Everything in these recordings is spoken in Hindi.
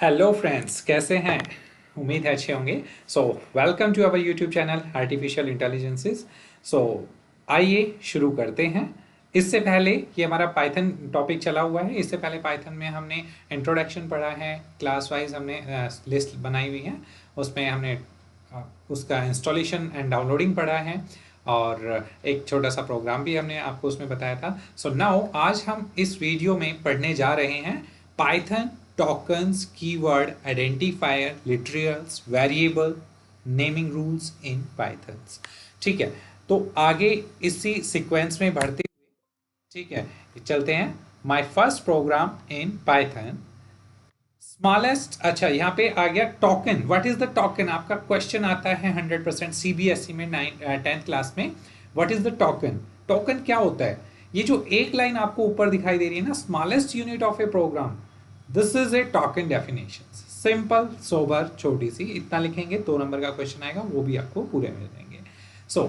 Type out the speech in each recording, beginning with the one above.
हेलो फ्रेंड्स, कैसे हैं? उम्मीद है अच्छे होंगे। So welcome to our YouTube channel artificial intelligences. So आइए शुरू करते हैं। इससे पहले ये हमारा पाइथन टॉपिक चला हुआ है। इससे पहले पाइथन में हमने इंट्रोडक्शन पढ़ा है, क्लास वाइज हमने लिस्ट बनाई हुई है। उसमें हमने उसका इंस्टॉलेशन एंड डाउनलोडिंग पढ़ा है और एक छोटा सा प्रोग्राम भी हमने आपको उसमें बताया था। सो नाउ आज हम इस वीडियो में पढ़ने जा रहे हैं Python tokens, keyword, identifier, literals, variable, naming rules in pythons. ठीक है, तो आगे इसी सीक्वेंस में बढ़ते हुए, ठीक है, चलते हैं। My first program in Python smallest. अच्छा, यहाँ पे आ गया token. What is the token? आपका क्वेश्चन आता है 100% सीबीएसई में 10th क्लास में। What is the token? Token क्या होता है? ये जो एक लाइन आपको ऊपर दिखाई दे रही है ना, smallest unit of a program, this is a token definition. Simple, sober, छोटी सी, इतना लिखेंगे 2 नंबर का क्वेश्चन आएगा, वो भी आपको पूरे मिल जाएंगे। So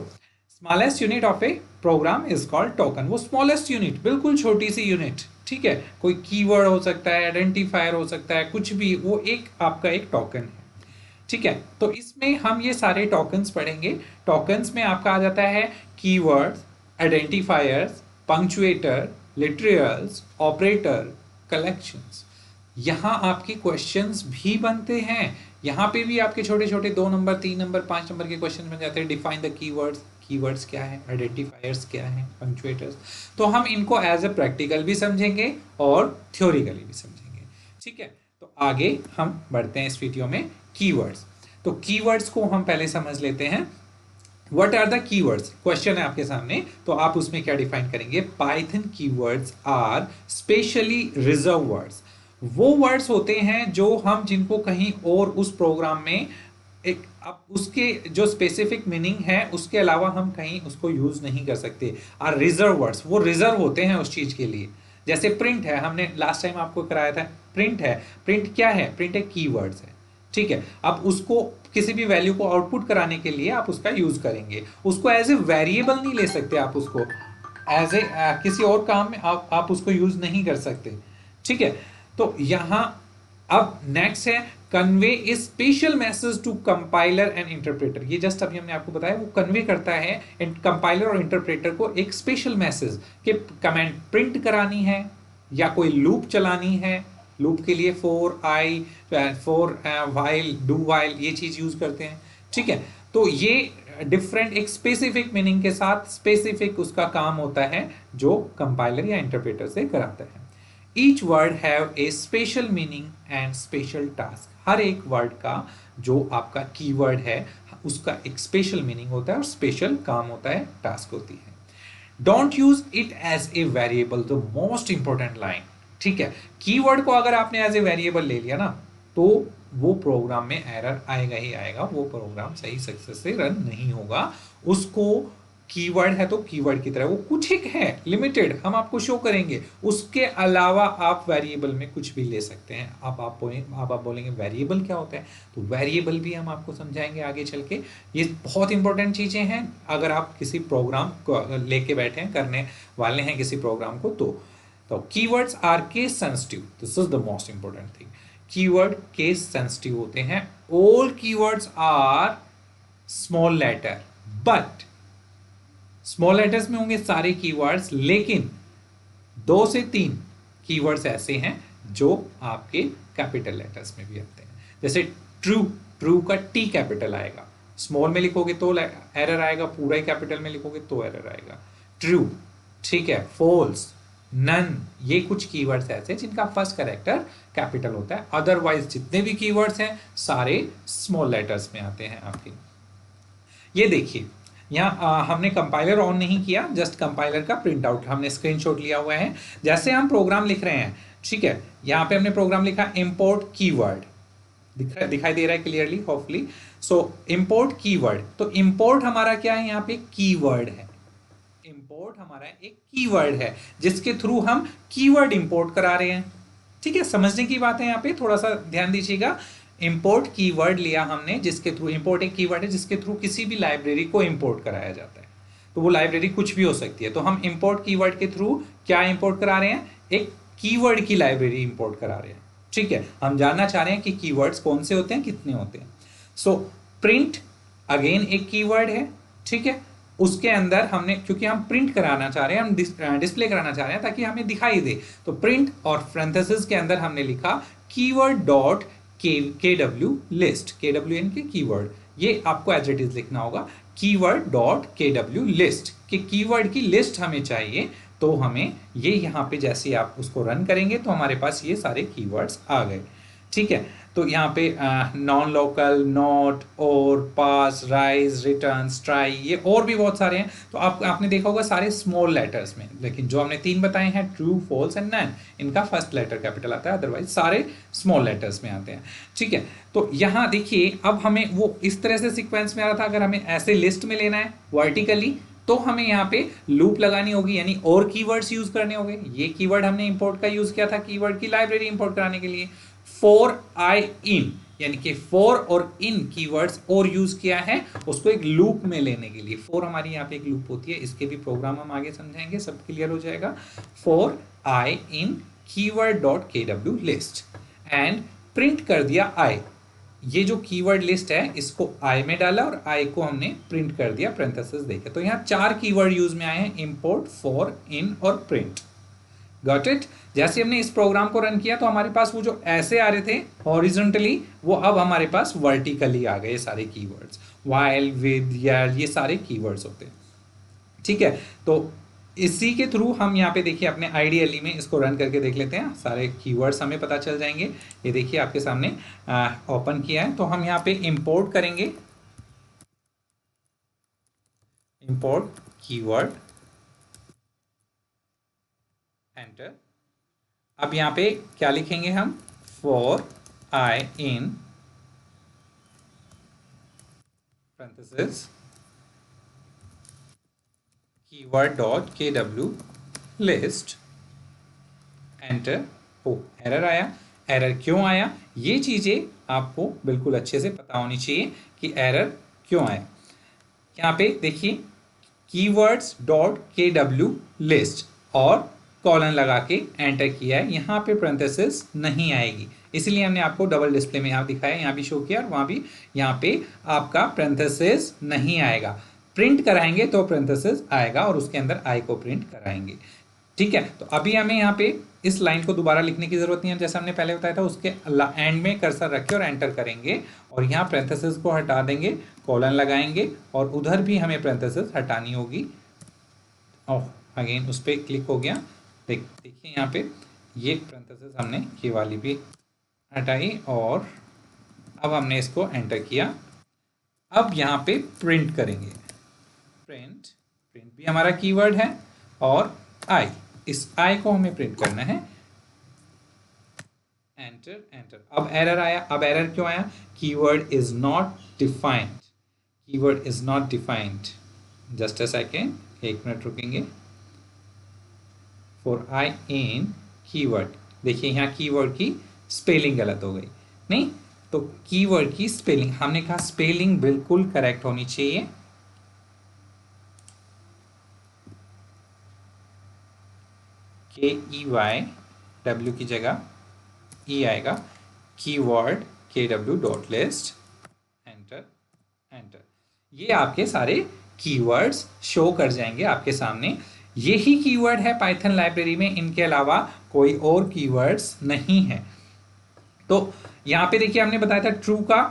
smallest unit of a program is called token. वो स्मॉलेस्ट यूनिट, बिल्कुल छोटी सी यूनिट, ठीक है। कोई कीवर्ड हो सकता है, आइडेंटिफायर हो सकता है, कुछ भी, वो एक आपका एक टोकन है, ठीक है। तो इसमें हम ये सारे टोकन्स पढ़ेंगे। टोकन्स में आपका आ जाता है keywords, identifiers, punctuator, literals, operator, collections. यहाँ आपके क्वेश्चंस भी बनते हैं। यहाँ पे भी आपके छोटे छोटे 2 नंबर, 3 नंबर, 5 नंबर के क्वेश्चन बन जाते हैं। डिफाइन द कीवर्ड्स, कीवर्ड्स क्या है, आइडेंटिफायर्स क्या है, पंक्चुएटर्स। तो हम इनको एज ए प्रैक्टिकल भी समझेंगे और थ्योरिकली भी समझेंगे, ठीक है। तो आगे हम बढ़ते हैं इस वीडियो में। कीवर्ड्स, तो कीवर्ड्स को हम पहले समझ लेते हैं। What are the keywords? Question है आपके सामने, तो आप उसमें क्या डिफाइन करेंगे? Python keywords are specially reserve words. वो वर्ड्स होते हैं जो हम जिनको कहीं और उस प्रोग्राम में एक अब उसके जो स्पेसिफिक मीनिंग है उसके अलावा हम कहीं उसको यूज नहीं कर सकते। आर रिजर्व वर्ड्स, वो रिजर्व होते हैं उस चीज के लिए। जैसे प्रिंट है, हमने लास्ट टाइम आपको कराया था। प्रिंट है, प्रिंट क्या है? प्रिंट एक कीवर्ड्स है, ठीक है। अब उसको किसी भी वैल्यू को आउटपुट कराने के लिए आप उसका यूज करेंगे। उसको एज ए वेरिएबल नहीं ले सकते, आप उसको एज ए किसी और काम में आप उसको यूज नहीं कर सकते, ठीक है। तो यहां अब नेक्स्ट है convey a special message to compiler and interpreter. ये जस्ट अभी हमने आपको बताया, वो कन्वे करता है कंपाइलर और इंटरप्रेटर को एक स्पेशल मैसेज कि कमेंट प्रिंट करानी है या कोई लूप चलानी है। लूप के लिए फॉर वाइल, डू वाइल, ये चीज यूज करते हैं, ठीक है। तो ये डिफरेंट एक स्पेसिफिक मीनिंग के साथ स्पेसिफिक उसका काम होता है जो कंपाइलर या इंटरप्रेटर से कराता है। Each word have a special meaning and special task. हर एक वर्ड का जो आपका कीवर्ड है उसका एक स्पेशल मीनिंग होता है और स्पेशल काम होता है, टास्क होती है। Don't use it as a variable, the most important line, ठीक है। कीवर्ड को अगर आपने एज ए वेरिएबल ले लिया ना, तो वो प्रोग्राम में एरर आएगा ही आएगा, वो प्रोग्राम सही सक्सेस से रन नहीं होगा। उसको कीवर्ड है तो कीवर्ड की तरह वो कुछ एक है, लिमिटेड, हम आपको शो करेंगे। उसके अलावा आप वेरिएबल में कुछ भी ले सकते हैं। आप बोलेंगे वेरिएबल क्या होता है, तो वेरिएबल भी हम आपको समझाएंगे आगे चल के। ये बहुत इंपॉर्टेंट चीजें हैं अगर आप किसी प्रोग्राम को लेके बैठे हैं, करने वाले हैं किसी प्रोग्राम को। तो keywords are case sensitive, this is the most important thing. Keyword case sensitive होते हैं। All keywords are small letter, but small letters में होंगे सारे कीवर्ड्स, लेकिन 2 से 3 कीवर्ड्स ऐसे हैं जो आपके कैपिटल लेटर्स में भी आते हैं। जैसे ट्रू, ट्रू का टी कैपिटल आएगा, स्मॉल में लिखोगे तो एरर आएगा, पूरा ही कैपिटल में लिखोगे तो एरर आएगा। ट्रू, ठीक है। फॉल्स, नन, ये कुछ कीवर्ड्स ऐसे जिनका फर्स्ट कैरेक्टर कैपिटल होता है। अदरवाइज जितने भी कीवर्ड्स हैं सारे स्मॉल लेटर्स में आते हैं आपके। ये देखिए, यहाँ हमने कंपाइलर ऑन नहीं किया, जस्ट कंपाइलर का प्रिंट आउट हमने स्क्रीनशॉट लिया हुआ है। जैसे हम प्रोग्राम लिख रहे हैं, ठीक है, यहाँ पे हमने प्रोग्राम लिखा इंपोर्ट कीवर्ड, दिखाई दे रहा है क्लियरली, होपफुली। सो इंपोर्ट कीवर्ड, तो इंपोर्ट हमारा क्या है? यहाँ पे कीवर्ड है। इंपोर्ट हमारा एक कीवर्ड है जिसके थ्रू हम कीवर्ड इंपोर्ट करा रहे हैं, ठीक है। समझने की बात है, यहाँ पे थोड़ा सा ध्यान दीजिएगा। इंपोर्ट कीवर्ड लिया हमने जिसके थ्रू, इंपोर्ट एक कीवर्ड है जिसके थ्रू किसी भी लाइब्रेरी को इंपोर्ट कराया जाता है। तो वो लाइब्रेरी कुछ भी हो सकती है। तो हम इंपोर्ट कीवर्ड के थ्रू क्या इंपोर्ट करा रहे हैं? एक कीवर्ड की लाइब्रेरी इंपोर्ट करा रहे हैं, ठीक है, हम जानना चाह रहे हैं कि कीवर्ड्स कौन से होते हैं, कितने होते हैं। सो प्रिंट अगेन एक कीवर्ड है, ठीक है। उसके अंदर हमने, क्योंकि हम प्रिंट कराना चाह रहे हैं, हम डिस्प्ले कराना चाह रहे हैं ताकि हमें दिखाई दे, तो प्रिंट और पैरेंथेसिस के अंदर हमने लिखा कीवर्ड डॉट के डब्ल्यू लिस्ट, के डब्ल्यू एन के कीवर्ड, ये आपको एज इट इज लिखना होगा, कीवर्ड डॉट के डब्ल्यू लिस्ट, कि कीवर्ड की लिस्ट हमें चाहिए। तो हमें ये यहाँ पे जैसे आप उसको रन करेंगे तो हमारे पास ये सारे कीवर्ड्स आ गए, ठीक है। तो यहाँ पे नॉन लोकल, नॉट, और, पास, राइज, रिटर्न, ट्राई, ये और भी बहुत सारे हैं। तो आपने देखा होगा सारे स्मॉल लेटर्स में, लेकिन जो हमने 3 बताए हैं, ट्रू, फॉल्स एंड नन, इनका फर्स्ट लेटर कैपिटल आता है, अदरवाइज सारे स्मॉल लेटर्स में आते हैं, ठीक है। तो यहाँ देखिए, अब हमें वो इस तरह से सीक्वेंस में आ रहा था, अगर हमें ऐसे लिस्ट में लेना है वर्टिकली, तो हमें यहाँ पे लूप लगानी होगी, यानी और कीवर्ड्स यूज करने होंगे। ये कीवर्ड हमने इंपोर्ट का यूज किया था कीवर्ड की लाइब्रेरी इंपोर्ट कराने के लिए। फॉर, आई, इन, यानी कि फॉर और इन कीवर्ड्स और यूज किया है उसको एक लूप में लेने के लिए। फॉर हमारी यहाँ पे एक लूप होती है, इसके भी प्रोग्राम हम आगे समझाएंगे, सब क्लियर हो जाएगा। For I in keyword dot के डब्ल्यू लिस्ट, एंड प्रिंट कर दिया आई, ये जो कीवर्ड लिस्ट है इसको आई में डाला और आई को हमने प्रिंट कर दिया पैरेंथेसिस देके। तो यहाँ 4 कीवर्ड यूज में आए हैं, इंपोर्ट, फॉर, इन और प्रिंट। Got it. जैसे हमने इस प्रोग्राम को रन किया तो हमारे पास वो जो ऐसे आ रहे थे हॉरिजॉन्टली, वो अब हमारे पास वर्टिकली आ गए सारे कीवर्ड्स। व्हाइल, विद, यार, ये सारे कीवर्ड्स होते हैं, ठीक है। तो इसी के थ्रू हम यहाँ पे देखिए अपने आईडीएलई में इसको रन करके देख लेते हैं, सारे कीवर्ड्स हमें पता चल जाएंगे। ये देखिए आपके सामने ओपन किया है। तो हम यहाँ पे इंपोर्ट करेंगे, इंपोर्ट कीवर्ड, एंटर। अब यहाँ पे क्या लिखेंगे हम, for I in parenthesis keyword dot के डब्ल्यू लिस्ट, एंटर। ओ, एरर आया। एरर क्यों आया, ये चीज़ें आपको बिल्कुल अच्छे से पता होनी चाहिए कि एरर क्यों आया। यहाँ पे देखिए कीवर्ड्स डॉट के डब्ल्यू लिस्ट और कॉलन लगा के एंटर किया है, यहाँ पे पैरेंथेसिस नहीं आएगी, इसलिए हमने आपको डबल डिस्प्ले में यहाँ दिखाया, यहाँ भी शो किया और वहाँ भी, यहाँ पे आपका पैरेंथेसिस नहीं आएगा। प्रिंट कराएंगे तो पैरेंथेसिस आएगा और उसके अंदर आई को प्रिंट कराएंगे, ठीक है। तो अभी हमें यहाँ पे इस लाइन को दोबारा लिखने की जरूरत नहीं है, जैसा हमने पहले बताया था, उसके एंड में कर्सर रखे और एंटर करेंगे और यहाँ पैरेंथेसिस को हटा देंगे, कॉलन लगाएंगे और उधर भी हमें पैरेंथेसिस हटानी होगी। ओह, अगेन उस पर क्लिक हो गया, देखिए यहाँ पे ये पैरेंथेसिस हमने ये वाली भी हटाई और अब हमने इसको एंटर किया। अब यहाँ पे प्रिंट करेंगे, प्रिंट, प्रिंट भी हमारा कीवर्ड है और आई, इस आई को हमें प्रिंट करना है, एंटर, एंटर। अब एरर आया। अब एरर क्यों आया, keyword is not defined, keyword is not defined. Just a second, 1 minute रुकेंगे। फॉर आई इन कीवर्ड, देखिए यहाँ कीवर्ड की स्पेलिंग गलत हो गई, नहीं तो कीवर्ड की स्पेलिंग, हमने कहा स्पेलिंग बिल्कुल करेक्ट होनी चाहिए। KEY की जगह ई आएगा, कीवर्ड KW.list, एंटर, एंटर। ये आपके सारे कीवर्ड्स शो कर जाएंगे आपके सामने। यही कीवर्ड है पाइथन लाइब्रेरी में, इनके अलावा कोई और कीवर्ड्स नहीं है। तो यहाँ पे देखिए हमने बताया था ट्रू का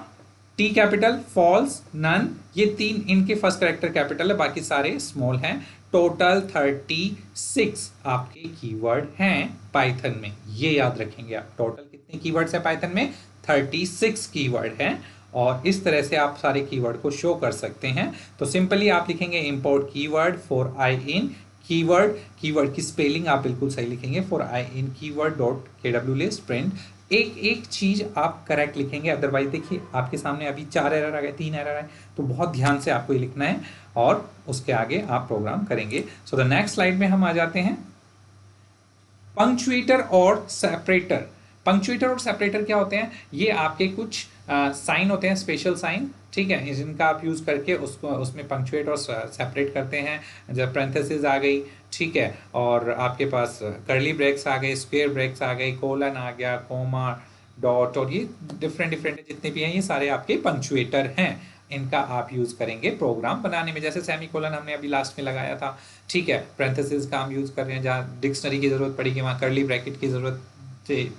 टी कैपिटल, फॉल्स, नन, ये 3 इनके फर्स्ट कैरेक्टर कैपिटल है, बाकी सारे स्मॉल हैं। टोटल 36 आपके कीवर्ड हैं पाइथन में, ये याद रखेंगे आप। टोटल कितने कीवर्ड्स हैं पाइथन में, 36 कीवर्ड हैं और इस तरह से आप सारे कीवर्ड को शो कर सकते हैं। तो सिंपली आप लिखेंगे import keyword for I in keyword, keyword की स्पेलिंग आप बिल्कुल सही लिखेंगे, for I in keyword dot KW list, print. एक एक चीज आप करेक्ट लिखेंगे, अदरवाइज देखिए आपके सामने अभी 4 एरर आ गए, 3 एरर आए, तो बहुत ध्यान से आपको ये लिखना है और उसके आगे आप प्रोग्राम करेंगे। सो द नेक्स्ट स्लाइड में हम आ जाते हैं, पंक्चुएटर और सेपरेटर। पंक्चुएटर और सेपरेटर क्या होते हैं, ये आपके कुछ साइन होते हैं, स्पेशल साइन, ठीक है, जिनका आप यूज़ करके उसको उसमें पंक्चुएट और सेपरेट करते हैं। जब पैरेंथेसिस आ गई, ठीक है, और आपके पास कर्ली ब्रेक्स आ गए, स्क्वायर ब्रेक्स आ गई, कोलन आ गया, कोमा, डॉट और ये डिफरेंट डिफरेंट जितने भी हैं ये सारे आपके पंक्चुएटर हैं, इनका आप यूज़ करेंगे प्रोग्राम बनाने में। जैसे सेमीकोलन हमने अभी लास्ट में लगाया था, ठीक है, पैरेंथेसिस का हम यूज़ कर रहे हैं, जहाँ डिक्शनरी की ज़रूरत पड़ेगी वहाँ कर्ली ब्रैकेट की ज़रूरत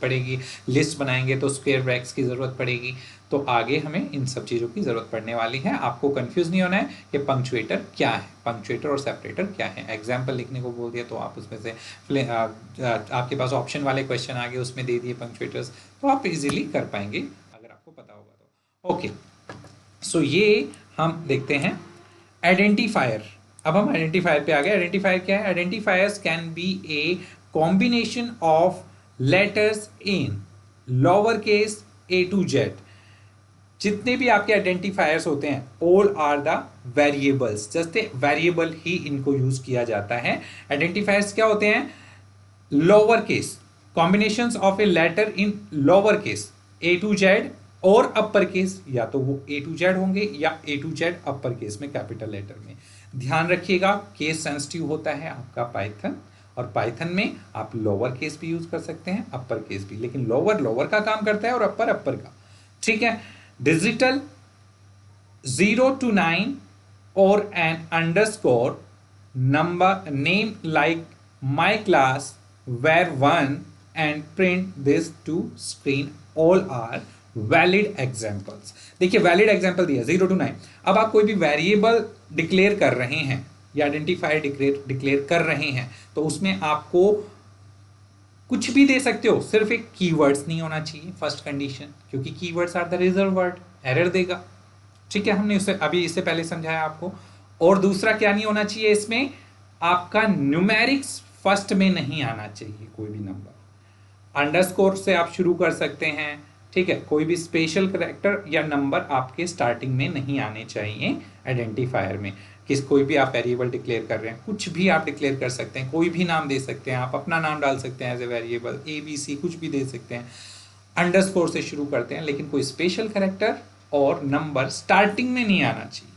पड़ेगी, लिस्ट बनाएंगे तो स्क्वायर ब्रैकेट्स की ज़रूरत पड़ेगी। तो आगे हमें इन सब चीज़ों की ज़रूरत पड़ने वाली है। आपको कंफ्यूज नहीं होना है कि पंक्चुएटर क्या है, पंक्चुएटर और सेपरेटर क्या है। एग्जाम्पल लिखने को बोल दिया तो आप उसमें से आपके पास ऑप्शन वाले क्वेश्चन आ गए, उसमें दे दिए पंक्चुएटर्स, तो आप इजीली कर पाएंगे अगर आपको पता होगा तो। ओके, सो ये हम देखते हैं आइडेंटिफायर। अब हम आइडेंटिफायर पे आ गए। आइडेंटिफायर क्या है? Identifiers can be a combination of letters in lower case A to Z. जितने भी आपके आइडेंटिफायर्स होते हैं ऑल आर द वेरिएबल्स, जैसे वेरिएबल ही इनको यूज किया जाता है। आइडेंटिफायर्स क्या होते हैं? Lower case, combinations of a letter in lower case A to Z और अपर केस, या तो वो ए टू जेड होंगे या ए टू जेड अपर केस में कैपिटल लेटर में। ध्यान रखिएगा केस सेंसिटिव होता है आपका पाइथन, और पाइथन में आप लोअर केस भी यूज कर सकते हैं, अपर केस भी, लेकिन लोअर लोअर का काम करता है और अपर अपर का, ठीक है। डिजिटल 0 to 9 और an underscore number name like my class where 1 and print this to screen all are valid examples। देखिए वैलिड एग्जाम्पल दिया 0 to 9। अब आप कोई भी वेरिएबल डिक्लेयर कर रहे हैं या आइडेंटिफायर डिक्लेयर कर रहे हैं तो उसमें आपको कुछ भी दे सकते हो, सिर्फ एक कीवर्ड्स नहीं होना चाहिए, फर्स्ट कंडीशन, क्योंकि keywords are the reserve word, error देगा, ठीक है। हमने उससे अभी इससे पहले समझाया आपको। और दूसरा क्या नहीं होना चाहिए इसमें, आपका न्यूमेरिक्स फर्स्ट में नहीं आना चाहिए, कोई भी नंबर। अंडरस्कोर से आप शुरू कर सकते हैं, ठीक है। कोई भी स्पेशल कैरेक्टर या नंबर आपके स्टार्टिंग में नहीं आने चाहिए आइडेंटिफायर में। कोई भी आप वेरिएबल डिक्लेयर कर रहे हैं, कुछ भी आप डिक्लेयर कर सकते हैं, कोई भी नाम दे सकते हैं, आप अपना नाम डाल सकते हैं एज ए वेरिएबल, ABC कुछ भी दे सकते हैं। अंडरस्कोर से शुरू करते हैं, लेकिन कोई स्पेशल कैरेक्टर और नंबर स्टार्टिंग में नहीं आना चाहिए,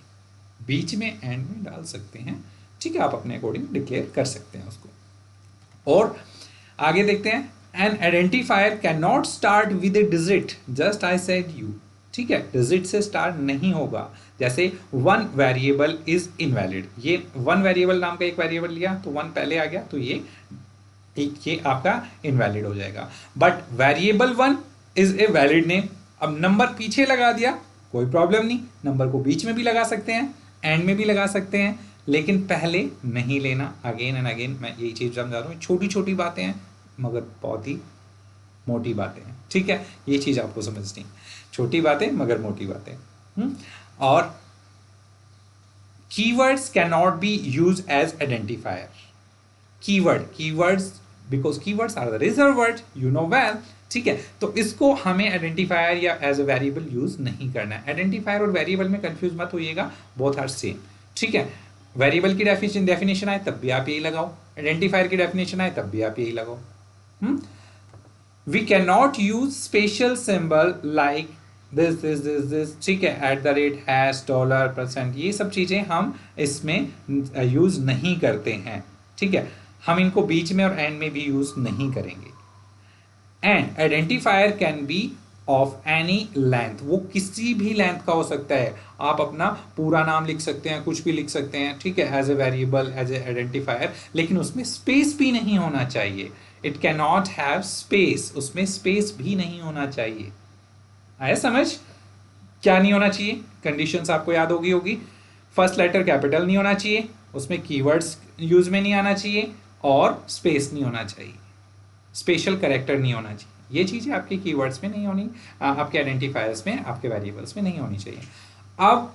बीच में एंड में डाल सकते हैं, ठीक है। आप अपने अकॉर्डिंग डिक्लेयर कर सकते हैं उसको। और आगे देखते हैं, N identifier can not start with A digit, just I said you, ठीक है। डिजिट से स्टार्ट नहीं होगा, जैसे वन वेरिएबल इज इनवैलिड, ये वन वेरिएबल नाम का एक वेरिएबल लिया तो वन पहले आ गया तो ये आपका इनवैलिड हो जाएगा। But variable one is a valid name. अब नंबर पीछे लगा दिया कोई प्रॉब्लम नहीं, नंबर को बीच में भी लगा सकते हैं, एंड में भी लगा सकते हैं, लेकिन पहले नहीं लेना। अगेन एंड अगेन मैं यही चीज़ समझा रहा हूँ, छोटी छोटी बातें हैं मगर बहुत ही मोटी बातें हैं, ठीक है। ये चीज़ आपको समझनी, छोटी बातें मगर मोटी बातें। और keywords can not be use as identifier. Keywords because keywords are the reserve word, you know well, ठीक है। तो इसको हमें आइडेंटिफायर या एज अ वेरिएबल यूज नहीं करना है। आइडेंटिफायर और वेरिएबल में कंफ्यूज मत होइएगा, बोथ आर सेम, ठीक है। वेरिएबल की डेफिनेशन आए तब भी आप यही लगाओ, आइडेंटिफायर की डेफिनेशन आए तब भी आप यही लगाओ। We can not use special symbol like this, ठीक है, @ $, %, ये सब चीज़ें हम इसमें यूज़ नहीं करते हैं, ठीक है। हम इनको बीच में और एंड में भी यूज़ नहीं करेंगे। And identifier can be of any length, वो किसी भी लेंथ का हो सकता है। आप अपना पूरा नाम लिख सकते हैं, कुछ भी लिख सकते हैं, ठीक है, as a variable, as a identifier, लेकिन उसमें स्पेस भी नहीं होना चाहिए। It can not have space, उसमें स्पेस भी नहीं होना चाहिए। आया समझ? क्या नहीं होना चाहिए? कंडीशंस आपको याद होगी। फर्स्ट लेटर कैपिटल नहीं होना चाहिए, उसमें कीवर्ड्स यूज में नहीं आना चाहिए, और स्पेस नहीं होना चाहिए, स्पेशल कैरेक्टर नहीं होना चाहिए। ये चीज़ें आपके कीवर्ड्स में नहीं होनी, आपके आइडेंटिफायर्स में, आपके वेरिएबल्स में नहीं होनी चाहिए। अब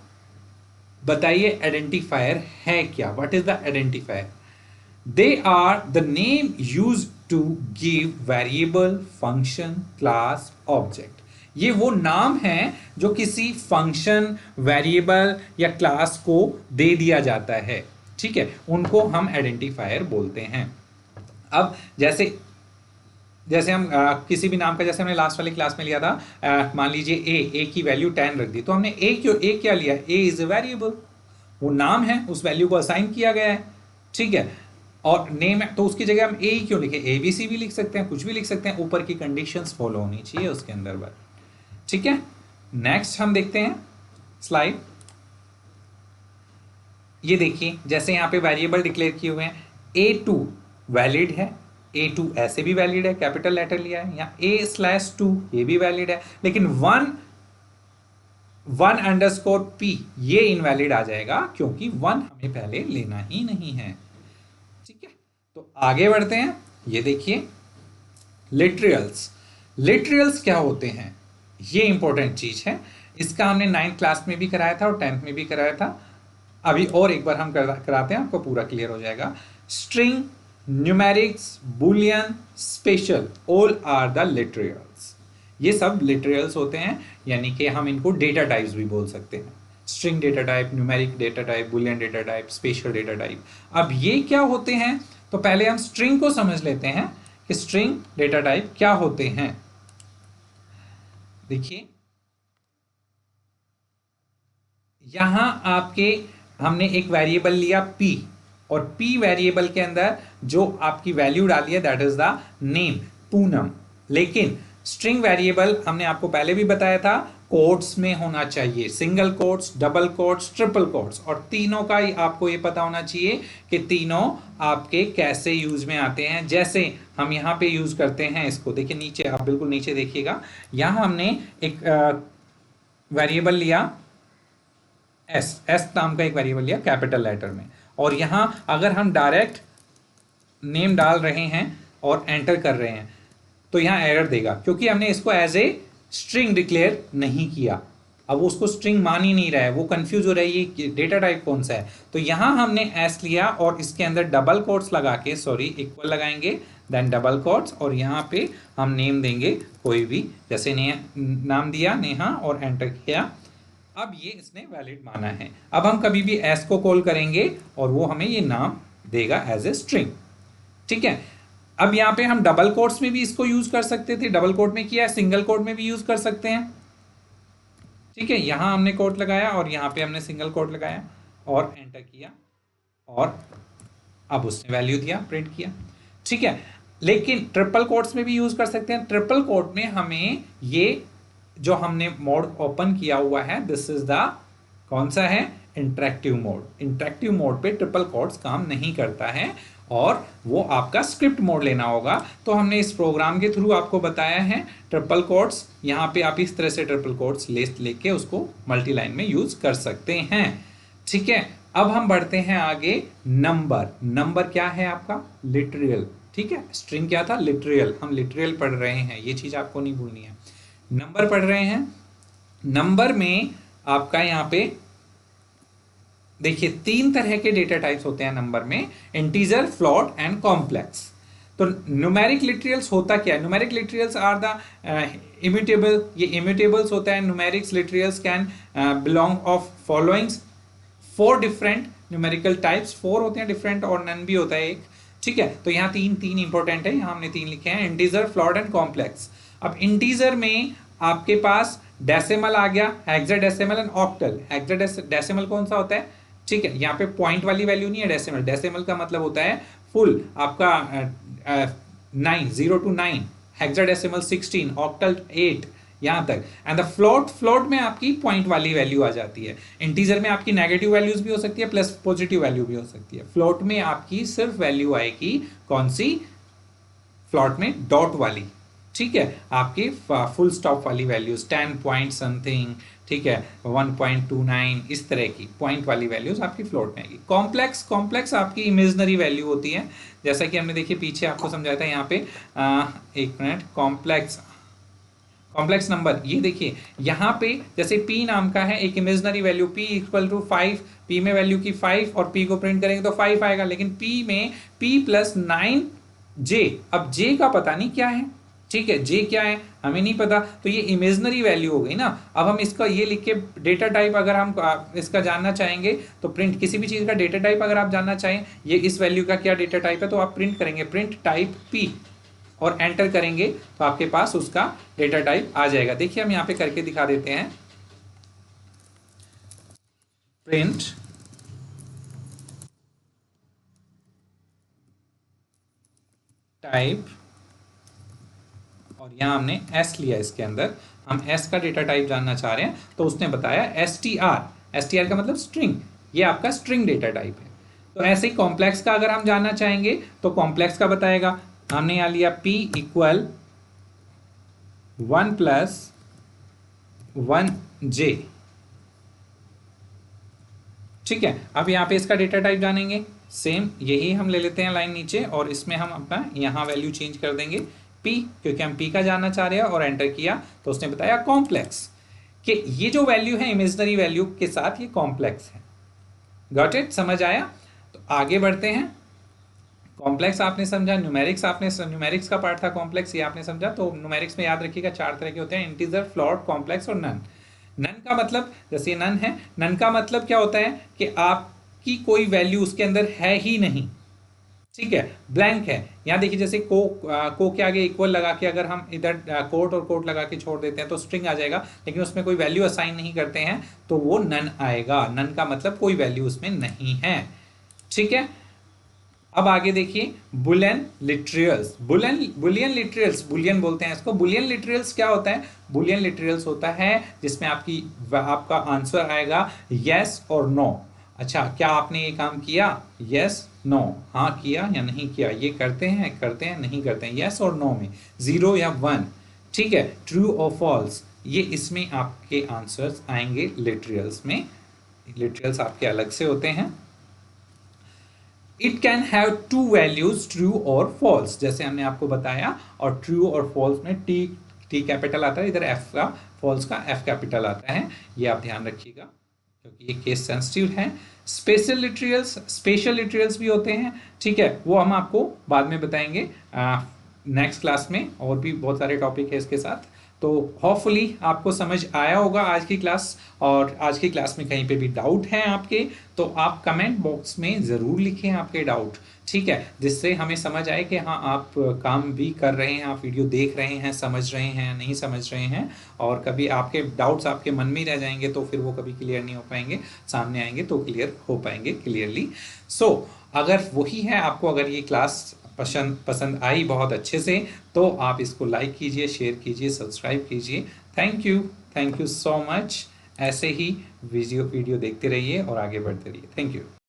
बताइए आइडेंटिफायर है क्या? What is the identifier? They are the name use to give variable, function, class, object. ये वो नाम हैं जो किसी फंक्शन, वेरिएबल या क्लास को दे दिया जाता है, ठीक है, उनको हम आइडेंटिफायर बोलते हैं। अब जैसे हम किसी भी नाम का, जैसे हमने लास्ट वाली क्लास में लिया था, मान लीजिए ए की वैल्यू 10 रख दी, तो हमने ए क्या लिया? ए इज ए वेरिएबल, वो नाम है, उस वैल्यू को असाइन किया गया है, ठीक है। और नेम है तो उसकी जगह हम ए ही क्यों लिखे, ABC भी लिख सकते हैं, कुछ भी लिख सकते हैं, ऊपर की कंडीशंस फॉलो होनी चाहिए उसके अंदर बस। ठीक है, नेक्स्ट हम देखते हैं स्लाइड। ये देखिए जैसे यहाँ पे वेरिएबल डिक्लेयर किए हुए हैं, A2 वैलिड है, A2 ऐसे भी वैलिड है, कैपिटल लेटर लिया है, यहाँ A/2 ये भी वैलिड है, लेकिन 1_p ये इनवैलिड आ जाएगा क्योंकि 1 हमें पहले लेना ही नहीं है। ठीक है, तो आगे बढ़ते हैं। ये देखिए लिटरल्स, लिटरल्स क्या होते हैं, ये इंपॉर्टेंट चीज है। इसका हमने 9th क्लास में भी कराया था और 10th में भी कराया था। अभी और एक बार हम कराते हैं, आपको पूरा क्लियर हो जाएगा। String, numerics, boolean, special, all are the literals. ये सब लिटरल्स होते हैं, यानी कि हम इनको डेटा टाइप्स भी बोल सकते हैं। String data type, numeric data type, Boolean data type, special data type. अब ये क्या होते हैं, तो पहले हम स्ट्रिंग को समझ लेते हैं कि स्ट्रिंग डेटा टाइप क्या होते हैं। देखिए यहां आपके हमने एक वेरिएबल लिया p, और p वेरिएबल के अंदर जो आपकी वैल्यू डाली है that is the name, Poonam. लेकिन स्ट्रिंग वेरिएबल हमने आपको पहले भी बताया था कोट्स में होना चाहिए, single quotes, double quotes, triple quotes, और तीनों का ही आपको ये पता होना चाहिए कि तीनों आपके कैसे यूज में आते हैं। जैसे हम यहाँ पे यूज करते हैं इसको, देखिए नीचे, आप बिल्कुल नीचे देखिएगा, यहाँ हमने एक वेरिएबल लिया एस नाम का एक वेरिएबल लिया कैपिटल लेटर में, और यहां अगर हम डायरेक्ट नेम डाल रहे हैं और एंटर कर रहे हैं तो यहां एरर देगा क्योंकि हमने इसको एज ए स्ट्रिंग डिक्लेयर नहीं किया। अब वो उसको स्ट्रिंग मान ही नहीं रहा है, वो कंफ्यूज हो रही है कि डेटा टाइप कौन सा है। तो यहां हमने एस लिया और इसके अंदर डबल कोट्स लगा के, सॉरी इक्वल लगाएंगे, देन डबल कोट्स, और यहाँ पे हम नेम देंगे कोई भी, जैसे नाम दिया नेहा और एंटर किया। अब ये इसने वैलिड माना है। अब हम कभी भी एस को कॉल करेंगे और वो हमें ये नाम देगा एज ए स्ट्रिंग। ठीक है, अब यहाँ पे हम डबल कोट्स में भी इसको यूज कर सकते थे, डबल कोट में किया, सिंगल कोट में भी यूज कर सकते हैं। ठीक है, यहां हमने कोट लगाया और यहाँ पे हमने सिंगल कोट लगाया और एंटर किया, और अब उसने वैल्यू दिया, प्रिंट किया। ठीक है, लेकिन ट्रिपल कोट्स में भी यूज कर सकते हैं। ट्रिपल कोट में हमें ये जो हमने मोड ओपन किया हुआ है, दिस इज द कौन सा है, इंटरेक्टिव मोड। इंटरेक्टिव मोड पे ट्रिपल कोट्स काम नहीं करता है और वो आपका स्क्रिप्ट मोड लेना होगा। तो हमने इस प्रोग्राम के थ्रू आपको बताया है ट्रिपल कोट्स, यहाँ पे आप इस तरह से ट्रिपल कोट्स लेके उसको मल्टी लाइन में यूज कर सकते हैं। ठीक है, अब हम बढ़ते हैं आगे। नंबर, नंबर क्या है आपका, लिटरल। ठीक है, स्ट्रिंग क्या था, लिटरल, हम लिटरल पढ़ रहे हैं, ये चीज आपको नहीं भूलनी है। नंबर पढ़ रहे हैं, नंबर में आपका यहाँ पे देखिए 3 तरह के डेटा टाइप्स होते हैं नंबर में, इंटीजर, फ्लोट एंड कॉम्प्लेक्स। तो न्यूमेरिक लिटरल्स होता क्या है, numeric literals are the immutable, ये इम्यूटेबल्स होता है। Numerics literals can belong of followings 4 different numerical types, 4 होते हैं डिफरेंट, और नन भी होता है एक। ठीक है, तो यहाँ तीन इंपॉर्टेंट है, यहाँ हमने 3 लिखे हैं, इंटीजर, फ्लोट एंड कॉम्प्लेक्स। अब इंटीजर में आपके पास डेसिमल आ गया, हेक्साडेसिमल एंड ऑक्टल। हेक्साडेसिमल कौन सा होता है, ठीक है, यहाँ पे पॉइंट वाली वैल्यू नहीं है, डेसिमल, डेसिमल का मतलब होता है फुल आपका 9, 0 to 9, हेक्साडेसिमल 16, ऑक्टल 8, यहां तक। एंड द फ्लोट, फ्लोट में आपकी पॉइंट वाली वैल्यू आ जाती है। इंटीजर में आपकी नेगेटिव वैल्यूज भी हो सकती है प्लस पॉजिटिव वैल्यू भी हो सकती है। फ्लोट में आपकी सिर्फ वैल्यू आएगी कौन सी, फ्लोट में डॉट वाली। ठीक है, आपकी फुल स्टॉप वाली वैल्यूज 10 पॉइंट समथिंग, ठीक है, 1.29, इस तरह की पॉइंट वाली वैल्यूज आपकी फ्लोट में आएगी। कॉम्प्लेक्स, कॉम्प्लेक्स आपकी इमेजनरी वैल्यू होती है, जैसा कि हमने देखिए पीछे आपको समझाया था। यहाँ पे एक मिनट, कॉम्प्लेक्स, कॉम्प्लेक्स नंबर, ये देखिए यहाँ पे जैसे p नाम का है एक imaginary value, p equal to 5, p में वैल्यू की 5 और p को प्रिंट करेंगे तो 5 आएगा, लेकिन p में p प्लस 9j, अब j का पता नहीं क्या है। ठीक है, j क्या है हमें नहीं पता, तो ये इमेजनरी वैल्यू हो गई ना। अब हम इसका ये लिख के डेटा टाइप अगर हम इसका जानना चाहेंगे तो प्रिंट, किसी भी चीज़ का डेटा टाइप अगर आप जानना चाहें, ये इस वैल्यू का क्या डेटा टाइप है, तो आप प्रिंट करेंगे प्रिंट टाइप p और एंटर करेंगे तो आपके पास उसका डेटा टाइप आ जाएगा। देखिए हम यहाँ पे करके दिखा देते हैं, प्रिंट टाइप, और यहाँ हमने एस लिया, इसके अंदर हम एस का डेटा टाइप जानना चाह रहे हैं, तो उसने बताया एस टी आर का मतलब स्ट्रिंग, ये आपका स्ट्रिंग डेटा टाइप है। तो ऐसे ही कॉम्प्लेक्स का अगर हम जानना चाहेंगे तो कॉम्प्लेक्स का बताएगा, हमने यहाँ लिया p इक्वल 1 प्लस 1j, ठीक है। अब यहाँ पे इसका डेटा टाइप जानेंगे, सेम यही हम ले लेते हैं लाइन नीचे, और इसमें हम अपना यहाँ वैल्यू चेंज कर देंगे p, क्योंकि हम p का जानना चाह रहे हैं, और एंटर किया तो उसने बताया कॉम्प्लेक्स, कि ये जो वैल्यू है इमेजिनरी वैल्यू के साथ ये कॉम्प्लेक्स है। गॉट इट, समझ आया? तो आगे बढ़ते हैं। कॉम्प्लेक्स आपने समझा, न्यूमेरिक्स का पार्ट था कॉम्प्लेक्स, ये आपने समझा। तो न्यूमेरिक्स में याद रखिएगा 4 तरह के होते हैं, इंटीजर, फ्लोट, कॉम्प्लेक्स और नन। नन का मतलब, जैसे नन है, नन का मतलब क्या होता है कि आपकी कोई वैल्यू उसके अंदर है ही नहीं, ठीक है, ब्लैंक है। यहाँ देखिए जैसे को के आगे इक्वल लगा के अगर हम इधर कोट और कोट लगा के छोड़ देते हैं तो स्ट्रिंग आ जाएगा, लेकिन उसमें कोई वैल्यू असाइन नहीं करते हैं तो वो नन आएगा। नन का मतलब कोई वैल्यू उसमें नहीं है, ठीक है। अब आगे देखिए Boolean literals, Boolean literals, Boolean बोलते हैं इसको। बुलियन लिटरल्स क्या होता है? बुलियन लिटरल्स होता है जिसमें आपका आंसर आएगा यस और नो। अच्छा, क्या आपने ये काम किया? यस नो, हाँ किया या नहीं किया, ये करते हैं नहीं करते हैं, यस और नो में 0 या 1, ठीक है, ट्रू और फॉल्स, ये इसमें आपके आंसर्स आएंगे लिटरल्स में। लिटरल्स आपके अलग से होते हैं। It can have 2 values, true और फॉल्स, जैसे हमने आपको बताया। और ट्रू और फॉल्स में टी कैपिटल आता है, इधर एफ का, फॉल्स का एफ कैपिटल आता है, ये आप ध्यान रखिएगा क्योंकि ये केस सेंसिटिव है। स्पेशल लिटरल्स भी होते हैं, ठीक है, वो हम आपको बाद में बताएंगे नेक्स्ट क्लास में, और भी बहुत सारे टॉपिक है इसके साथ। तो होपफुली आपको समझ आया होगा आज की क्लास, और आज की क्लास में कहीं पे भी डाउट हैं आपके तो आप कमेंट बॉक्स में ज़रूर लिखें आपके डाउट, ठीक है, जिससे हमें समझ आए कि हाँ आप काम भी कर रहे हैं, आप वीडियो देख रहे हैं, समझ रहे हैं, नहीं समझ रहे हैं। और कभी आपके डाउट्स आपके मन में रह जाएंगे तो फिर वो कभी क्लियर नहीं हो पाएंगे, सामने आएंगे तो क्लियर हो पाएंगे क्लियरली। सो अगर वही है, आपको अगर ये क्लास पसंद आई बहुत अच्छे से, तो आप इसको लाइक कीजिए, शेयर कीजिए, सब्सक्राइब कीजिए। Thank you so much. ऐसे ही वीडियो देखते रहिए और आगे बढ़ते रहिए। Thank you.